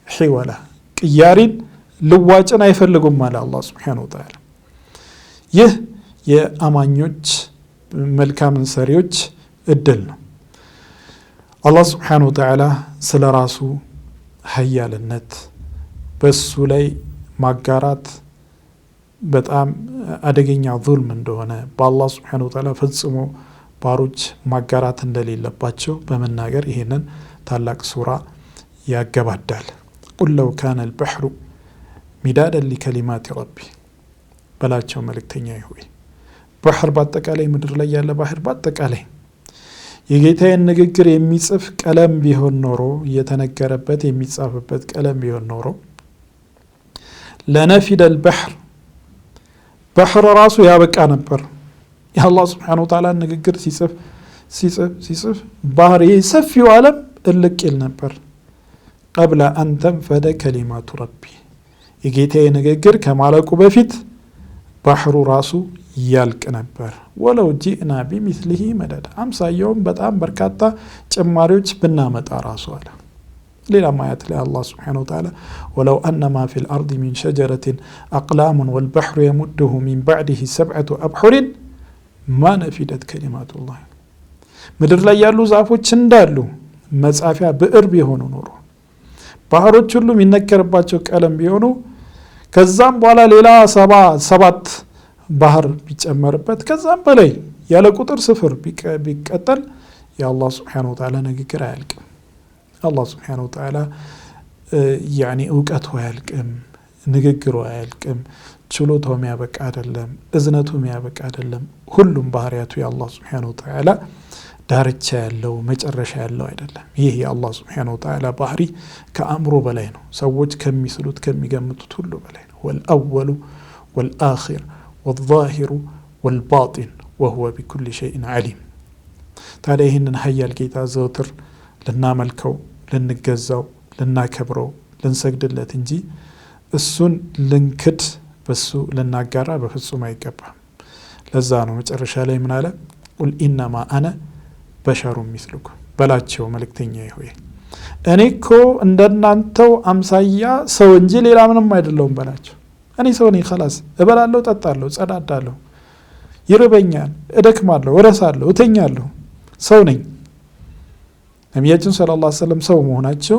ሒወላ፣ ቅያሪን ልዋጭን አይፈልጉም አለ አላህ Subhanahu Wa Ta'ala። ይህ የአማኞች መልካምን ሰሪዎች እድል ነው። አላህ Subhanahu Wa Ta'ala ስለ ራሱ ሀያልነት በሱ ላይ ማጋራት በጣም አደገኛ ዙልም እንደሆነ በአላህ Subhanahu Wa Ta'ala ፈጽሞ ባሮች ማጋራት እንደሌለባቸው በመናገር ይሄንን ታላቅ ሱራ ያገባዳል። ቁል ለው ካነ አልበሕሩ ሚዳደን ሊከሊማት ረቢ በላቸው መልእክተኛ ሆይ ባህር በአጠቃላይ ምድር ላይ ያለ ባህር በአጠቃላይ የጌታዬን ንግግር የሚጽፍ ቀለም ቢሆን ኖሮ እየተነገረበት የሚጻፍበት ቀለም ቢሆን ኖሮ ለነፊደ አልበሕር ባህር ራሱ ያበቃ ነበር። የአላህ Subhanahu Wa Ta'ala ንግግር ሲጽፍ ባህር ሰፊው ዓለም እልቅ ይል ነበር። ቀብለ አን ተንፈደ ከሊማቱ ረቢ፣ የጌታዬ ንግግር ከማለቁ በፊት ባህሩ ራሱ ያልቅ ነበር። ወለው ጂእና ቢሚስሊሂ መደዳ፣ አምሳያውም በጣም በርካታ ጭማሪዎች ብናመጣ ራሱ አለ። ሌላ ማያት ላይ አላህ Subhanahu Wa Ta'ala ወለው አነማ ፊል አርድ ሚን ሸጀረትን አቅላሙን ወልበሕሩ የሙድሁ ሚን ባዕድህ ሰብዐቱ አብሑሪን ማ ነፊደት ከሊማቱላህ፣ ምድር ላይ ያሉ ዛፎች እንዳሉ መጻፊያ ብዕር ቢሆኑ ኖሮ ባህሮች ሁሉ የሚነከርባቸው ቀለም ቢሆኑ ከዛም በኋላ ሌላ 7 ባህር ቢጨመርበት ከዛም በላይ ያለ ቁጥር ስፍር ቢቀጠል የአላህ Subhanahu Wa Ta'ala ንግግር አያልቅም። አላህ Subhanahu Wa Ta'ala እውቀቱ አያልቅም፣ ንግግሩ አያልቅም፣ ችሎታው የሚያበቃ አይደለም፣ እዝነቱ የሚያበቃ አይደለም። ሁሉም ባህሪያቱ የአላህ Subhanahu Wa Ta'ala ዳርቻ ያለው መጨረሻ ያለው አይደለም። ይህ የአላህ Subhanahu Wa Ta'ala ባህሪ ከአእምሮ በላይ ነው። ሰዎች ከሚስሉት ከሚገምቱት ሁሉ በላይ ነው። ወልአወሉ ወልአኺር ወልዛሂሩ ወልባጢን ወሁወ ቢኩሊ ሸይኢን ዓሊም። ታዲያ ይህንን ሀያል ጌታ ዘወትር ልናመልከው፣ ልንገዛው፣ ልናከብረው፣ ልንሰግድለት እንጂ እሱን ልንክድ በሱ ልናጋራ በፍጹም አይገባም። ለዛ ነው መጨረሻ ላይ ምን አለ? ቁል ኢነማ አነ በሸሩ ሚስሉኩም በላቸው መልእክተኛ ሆይ እኔ እኮ እንደናንተው አምሳያ ሰው እንጂ ሌላ ምንም አይደለሁም በላቸው። እኔ ሰው ነኝ፣ خلاص እበላለሁ፣ ጠጣለሁ፣ ጸዳዳለሁ፣ ይርበኛል፣ እደክማለሁ፣ እረሳለሁ፣ እተኛለሁ፣ ሰው ነኝ። ነቢያችን ሰለላሁ ዐለይሂ ወሰለም ሰው መሆናቸው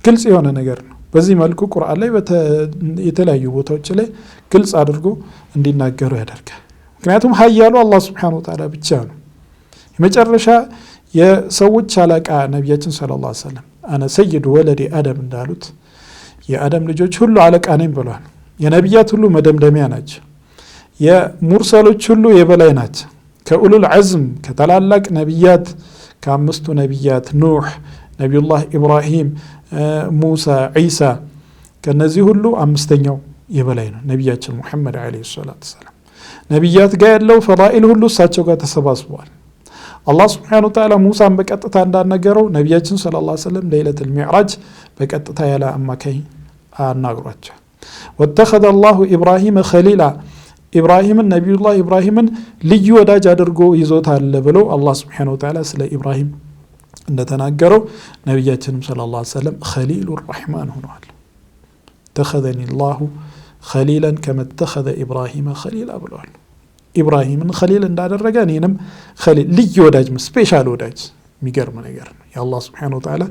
ግልጽ የሆነ ነገር ነው። በዚህ መልኩ ቁርአን ላይ የተለያዩ ቦታዎች ላይ ግልጽ አድርጎ እንዲናገሩ ያደርጋል። ምክንያቱም ኃያሉ አላህ Subhanahu Wa Ta'ala ብቻ ነው። የመጨረሻ የሰዎች አለቃ ነብያችን ሰለላሁ ዐለይሂ ወሰለም አነ ሰይዱ ወለዲ አደም እንዳሉት የአደም ልጆች ሁሉ አለቃ ነኝ ብለዋል። የነብያት ሁሉ መደምደሚያ ናቸው። የሙርሰሎች ሁሉ የበላይ ናቸው። ከኡሉል ዐዝም ከተላላቅ ነብያት ከአምስቱ ነብያት ኑህ፣ ነብዩላህ ኢብራሂም፣ ሙሳ፣ ዒሳ ከነዚህ ሁሉ አምስተኛው የበላይ ነው ነብያችን ሙሐመድ አለይሂ ሰላቱ ወሰለም። ነብያት ጋር ያለው ፈዳኢል ሁሉ እሳቸው ጋር ተሰባስበዋል። አላህ Subhanahu Wa Ta'ala ሙሳን በቀጥታ እንዳናገረው ነብያችን ሰለላሁ ዐለይሂ ወሰለም ለይለቱል ሚዕራጅ በቀጥታ ያለ አማካይ አናግሯቸው። ወተኸዘ አላሁ ኢብራሂም ኸሊላ ኢብራሂምን ነብዩላህ ኢብራሂምን ልዩ ወዳጅ አድርጎ ይዞታል ብሎ አላህ Subhanahu Wa Ta'ala ስለ ኢብራሂም እንደተናገረው ነብያችንም ሰለላሁ ዐለይሂ ወሰለም ኸሊሉር ረህማን ሆነዋል። ተኸዘኒ አላሁ ኸሊላን ከመ ተኸዘ ኢብራሂም ኸሊላ ብለዋል። ኢብራሂምን ኸሊል እንዳደረገ እኔንም ኸሊል ልዩ ወዳጅ ስፔሻል ወዳጅ የሚገርም ነገር ነው። የአላህ Subhanahu Wa Ta'ala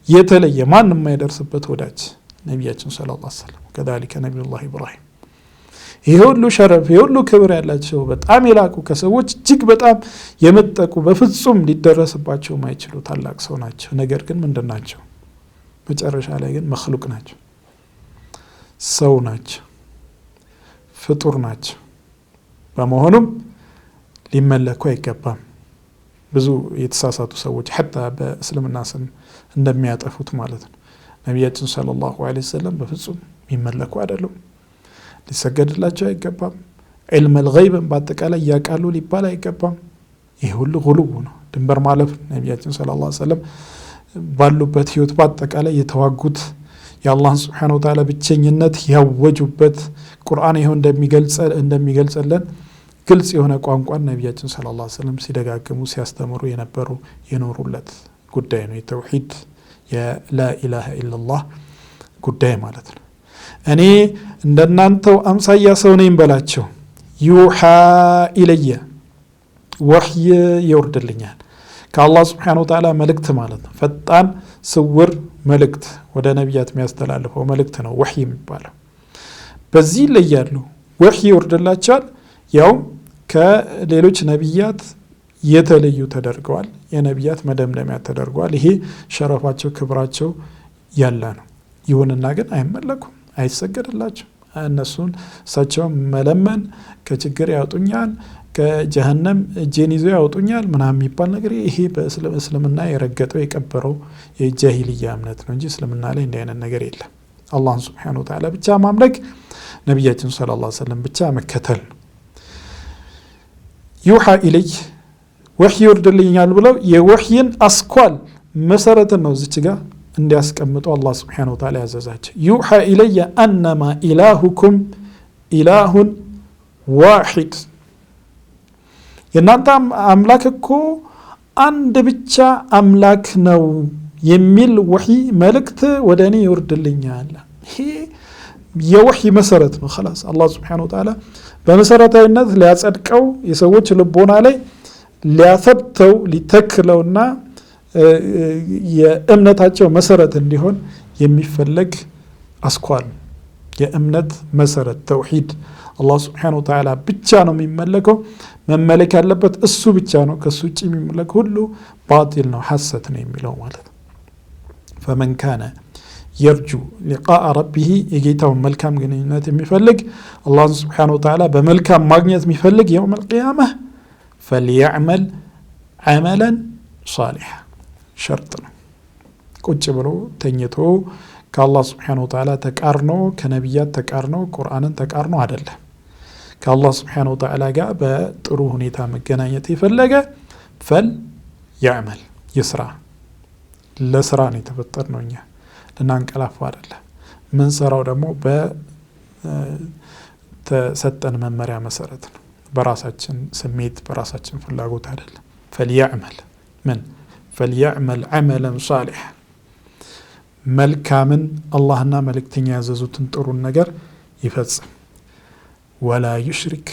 የተለየ ማንም የማይደርስበት ወዳጅ ነብያችን ሰለላሁ ዐለይሂ ወሰለም ከذلك ነብዩላህ ኢብራሂም ይሄ ሁሉ ሸረፍ ይሄ ሁሉ ክብር ያላቸው በጣም የላቁ ከሰዎች እጅግ በጣም የመጠቁ በፍጹም ሊደረስባቸው የማይችሉ ታላቅ ሰው ናቸው። ነገር ግን ምንድናቸው? መጨረሻ ላይ ግን መخلوቅ ናቸው፣ ሰው ናቸው፣ ፍጡር ናቸው። በመሆኑም ሊመለኩ አይገባም። ብዙ የተሳሳቱ ሰዎች حتى በእስልምና ስም እንደሚያጠፉት ማለት ነው። ነብያችን ሰለላሁ ዐለይሂ ወሰለም በፍጹም የሚመለኩ አይደሉም። ሊሰገድላቸው አይገባም። علم الغيب በአጠቃላይ ያቃሉ ሊባል አይገባም። ይሄ ሁሉ ጉልው ነው፣ ድንበር ማለፍ። ነብያችን ሰለላሁ ዐለይሂ ወሰለም ባሉበት ህይወት በአጠቃላይ የተዋጉት የአላህ Subhanahu Wa Ta'ala ብቸኝነት ያወጁበት ቁርአን ይሄው እንደሚገልጽልን ግልጽ የሆነ ቋንቋን ነብያችን ሰለላሁ ዐለይሂ ወሰለም ሲደጋግሙ ሲያስተምሩ የኖሩለት ጉዳይ ነው። የተውሂድ የላ ኢላሃ ኢላላህ ጉዳይ ማለት ነው። እኔ እንደናንተው አምሳያ ሰው ነኝ በላቸው። ዩሃ ኢለየ ወህይ ይወርድልኛል ከአላህ Subhanahu Wa Ta'ala መልእክት ማለት ነው። ፈጣን ስውር መልእክት ወደ ነብያት የሚያስተላልፈው መልእክት ነው ወህይ የሚባለው። በዚህ ላይ ያሉ ወህይ ይወርድላቸዋል። ያው ከሌሎች ነብያት የተለዩ ተደርገዋል። የነብያት መደምደሚያ ተደርገዋል። ይሄ ሸረፋቸው ክብራቸው ያለ ነው። ይሁንና ግን አይመለኩም፣ አይሰገድላቸው። እነሱን እሳቸው መለመን ከችግር ያወጡኛል፣ ከጀሃነም እጄን ይዘው ያወጡኛል ምናምን የሚባል ነገር ይሄ በእስልምና የረገጠው የቀበረው የጃሂልያ እምነት ነው እንጂ እስልምና ላይ እንዲህ አይነት ነገር የለም። አላህን Subhanahu Wa Ta'ala ብቻ ማምለክ፣ ነብያችን ሰለላሁ ዐለይሂ ወሰለም ብቻ መከተል። ዩሃ ኢለይ ወህይ ይወርድልኛል ብለው የወህይን አስኳል መሰረት ነው እዚች ጋር እንዲያስቀምጡ አላህ Subhanahu Wa Ta'ala ያዘዛቸው። ዩሃ ኢለየ አነማ ኢላሁኩም ኢላሁን ዋሂድ የናንተ አምላክ እኮ አንድ ብቻ አምላክ ነው የሚል ወህይ መልእክት ወደ እኔ ይወርድልኛል። ይሄ የወህይ መሰረት ነው። خلاص አላህ Subhanahu Wa Ta'ala በመሰረታዊነት ሊያጸድቀው የሰዎች ልቦና ላይ ሊያፈተው ሊተክለውና የእምነታቸው መሰረት እንዲሆን የሚፈለግ አስኳል የእምነት መሰረት ተውሂድ አላህ Subhanahu Wa Ta'ala ብቻ ነው የሚመለከው። መመለክ ያለበት እሱ ብቻ ነው። ከሱ ውጪ የሚመለክ ሁሉ ባጢል ነው፣ ሐሰት ነው የሚለው ማለት ነው። فمن كان يرجو لقاء ربه የጌታውን መልካም ግንኙነት የሚፈልግ አላህ Subhanahu Wa Ta'ala በመልካም ማግኘት የሚፈልግ يوم القيامة فليعمل عملا صالحا شرط ነው። ቁጭ ብሎ ተኝቶ ከአላህ Subhanahu Wa Ta'ala ተቃርኖ ከነብያት ተቃርኖ ቁርአንን ተቃርኖ አይደለም። ከአላህ Subhanahu Wa Ta'ala ጋር በጥሩ ሁኔታ መገናኘት የፈለገ ፈል ያዕመል ይስራ። ለስራ ነው የተፈጠርነው እኛ ልናንቀላፋ አይደለም። ምን ሰራው ደግሞ በተሰጠን መመሪያ መሰረት ነው። በራሳችን ስሜት በራሳችን ፍላጎት አይደለም። فليعمل من فليعمل عملا صالحا መልካምን አላህና መልእክተኛ ያዘዙትን ጥሩን ነገር ይፈጽም። ولا يشرك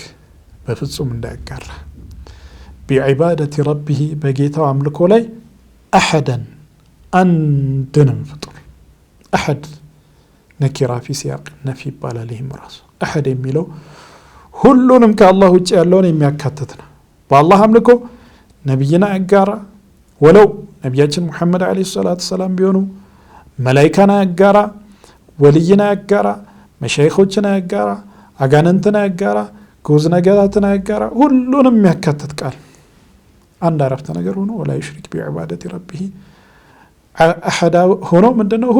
በፍጹም እንዳይጋራ بعبادة ربه በጌታው አምልኮ ላይ أحدا አንድንም ፍጡር أحد ነኪራ ፊ ሲያቅ ነፊ ይባላል። ይህም ራሱ አሐድ የሚለው ሁሉንም ከአላህ ውጭ ያለውን የሚያካትት ነው። በአላህ አምልኮ ነቢይን አያጋራ፣ ወለው ነቢያችን ሙሐመድ ዓለይሂ ሰላቱ ወሰላም ቢሆኑ መላይካን አያጋራ፣ ወልይን አያጋራ፣ መሻይኾችን አያጋራ፣ አጋንንትን አያጋራ፣ ግዑዝ ነገራትን አያጋራ። ሁሉንም የሚያካትት ቃል አንድ አረፍተ ነገር ሆኖ ወላ ዩሽሪክ ቢዒባደቲ ረቢሂ አሐዳ ሆኖ ምንድነው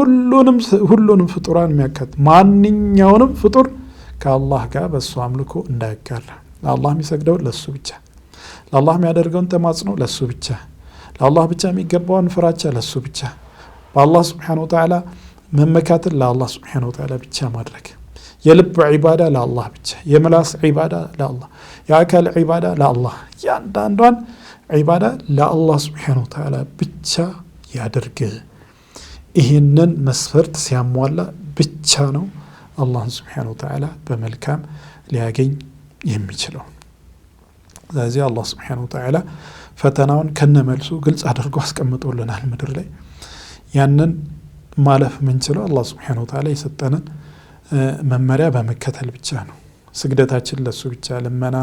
ሁሉንም ፍጡራን የሚያካትት ማንኛውንም ፍጡር ከአላህ ጋር በሱ አምልኮ እንዳያጋራ፣ ለአላህ የሚሰግደው ለሱ ብቻ፣ ለአላህ የሚያደርገውን ተማጽኖ ለሱ ብቻ፣ ለአላህ ብቻ የሚገባውን ፍራቻ ለሱ ብቻ፣ በአላህ ስብሓነሁ ወተዓላ መመካትን ለአላህ ስብሓነሁ ወተዓላ ብቻ ማድረግ፣ የልብ ዒባዳ ለአላህ ብቻ፣ የምላስ ዒባዳ ለአላህ፣ የአካል ዒባዳ ለአላህ፣ ያንዳንዷን ዒባዳ ለአላህ ስብሓነሁ ወተዓላ ብቻ ያድርግ። ይህንን መስፈርት ሲያሟላ ብቻ ነው አላህን ስብሓነሁ ወተዓላ በመልካም ሊያገኝ የሚችለው። ስለዚህ አላህ ስብሓነሁ ወተዓላ ፈተናውን ከነመልሱ ግልጽ አድርጎ አስቀምጦልናል ምድር ላይ። ያንን ማለፍ ምንችለው አላህ ስብሓነሁ ወተዓላ የሰጠንን መመሪያ በመከተል ብቻ ነው። ስግደታችን ለሱ ብቻ፣ ልመና፣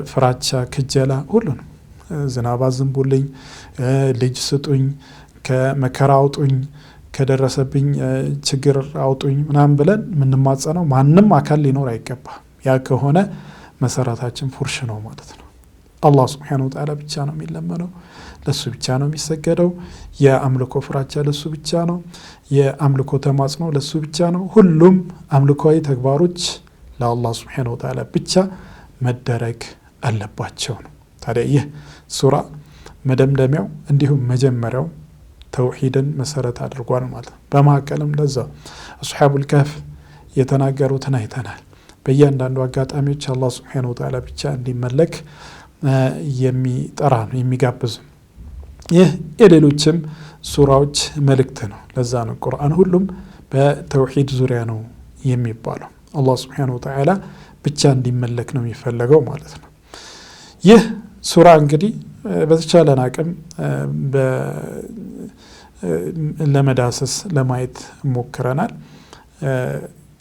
ፍራቻ፣ ክጀላ ሁሉንም ዝናብ አዝንቡልኝ፣ ልጅ ስጡኝ፣ ከመከራ አውጡኝ፣ ከደረሰብኝ ችግር አውጡኝ ምናምን ብለን የምንማጸነው ማንም አካል ሊኖር አይገባም። ያ ከሆነ መሰረታችን ፉርሽ ነው ማለት ነው። አላህ ስብሓነሁ ወተዓላ ብቻ ነው የሚለመነው፣ ለሱ ብቻ ነው የሚሰገደው። የአምልኮ ፍራቻ ለሱ ብቻ ነው፣ የአምልኮ ተማጽኖ ለሱ ብቻ ነው። ሁሉም አምልኮዊ ተግባሮች ለአላህ ስብሓነሁ ወተዓላ ብቻ መደረግ አለባቸው ነው። ታዲያ ይህ ሱራ መደምደሚያው እንዲሁም መጀመሪያው ተውሂድን መሰረት አድርጓል ማለት ነው። በመካከልም ለዛ አስሐቡል ከህፍ የተናገሩትን አይተናል። በእያንዳንዱ አጋጣሚዎች አላህ ስብሓነሁ ወተዓላ ብቻ እንዲመለክ የሚጠራ ነው፣ የሚጋብዝ። ይህ የሌሎችም ሱራዎች መልእክት ነው። ለዛ ነው ቁርአን ሁሉም በተውሂድ ዙሪያ ነው የሚባለው። አላህ ስብሓነሁ ወተዓላ ብቻ እንዲመለክ ነው የሚፈለገው ማለት ነው። ይህ ሱራ እንግዲህ በተቻለን አቅም ለመዳሰስ ለማየት ሞክረናል።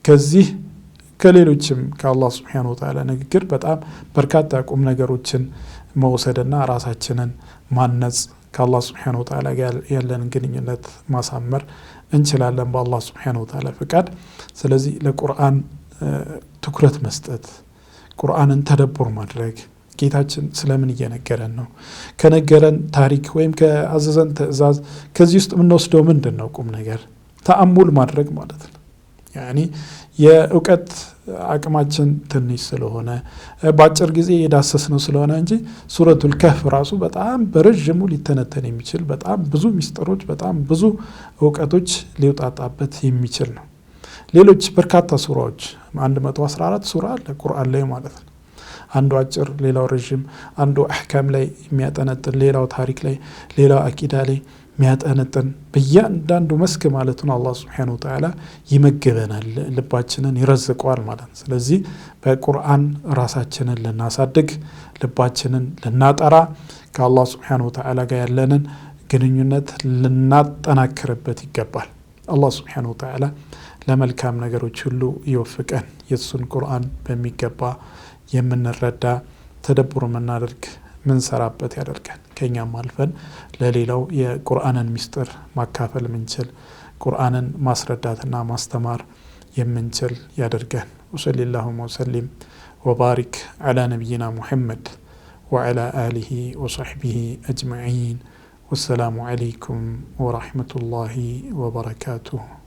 ከዚህ ከሌሎችም ከአላህ ስብሓነሁ ወተዓላ ንግግር በጣም በርካታ ቁም ነገሮችን መውሰድና ራሳችንን ማነጽ፣ ከአላህ ስብሓነሁ ወተዓላ ጋር ያለንን ግንኙነት ማሳመር እንችላለን በአላህ ስብሓነሁ ወተዓላ ፍቃድ። ስለዚህ ለቁርአን ትኩረት መስጠት፣ ቁርአንን ተደቡር ማድረግ፣ ጌታችን ስለምን እየነገረን ነው፣ ከነገረን ታሪክ ወይም ከአዘዘን ትእዛዝ ከዚህ ውስጥ የምንወስደው ምንድን ነው ቁም ነገር፣ ተአሙል ማድረግ ማለት ነው። ያኒ የእውቀት አቅማችን ትንሽ ስለሆነ በአጭር ጊዜ የዳሰስ ነው ስለሆነ እንጂ ሱረቱል ከህፍ ራሱ በጣም በረዥሙ ሊተነተን የሚችል በጣም ብዙ ሚስጥሮች፣ በጣም ብዙ እውቀቶች ሊውጣጣበት የሚችል ነው። ሌሎች በርካታ ሱራዎች 114 ሱራ አለ ቁርአን ላይ ማለት ነው። አንዱ አጭር፣ ሌላው ረዥም፣ አንዱ አህካም ላይ የሚያጠነጥን፣ ሌላው ታሪክ ላይ፣ ሌላው አቂዳ ላይ የሚያጠነጥን፣ በእያንዳንዱ መስክ ማለት ነው አላህ ስብሓነሁ ወተዓላ ይመግበናል፣ ልባችንን ይረዝቀዋል ማለት ነው። ስለዚህ በቁርአን ራሳችንን ልናሳድግ፣ ልባችንን ልናጠራ፣ ከአላህ ስብሓነሁ ወተዓላ ጋር ያለንን ግንኙነት ልናጠናክርበት ይገባል። አላህ ስብሓነሁ ወተዓላ ለመልካም ነገሮች ሁሉ ይወፍቀን። የእሱን ቁርአን በሚገባ የምንረዳ ተደቡር የምናደርግ ምንሰራበት ያደርገን። ከኛም አልፈን ለሌላው የቁርአንን ሚስጥር ማካፈል ምንችል፣ ቁርአንን ማስረዳትና ማስተማር የምንችል ያደርገን። ወሰለላሁ ወሰሊም ወባሪክ ዐላ ነቢይና ሙሐመድ ወዐላ አሊሂ ወሰሕቢሂ አጅመዒን። ወሰላሙ ዐለይኩም ወረሕመቱላሂ ወበረካቱሁ።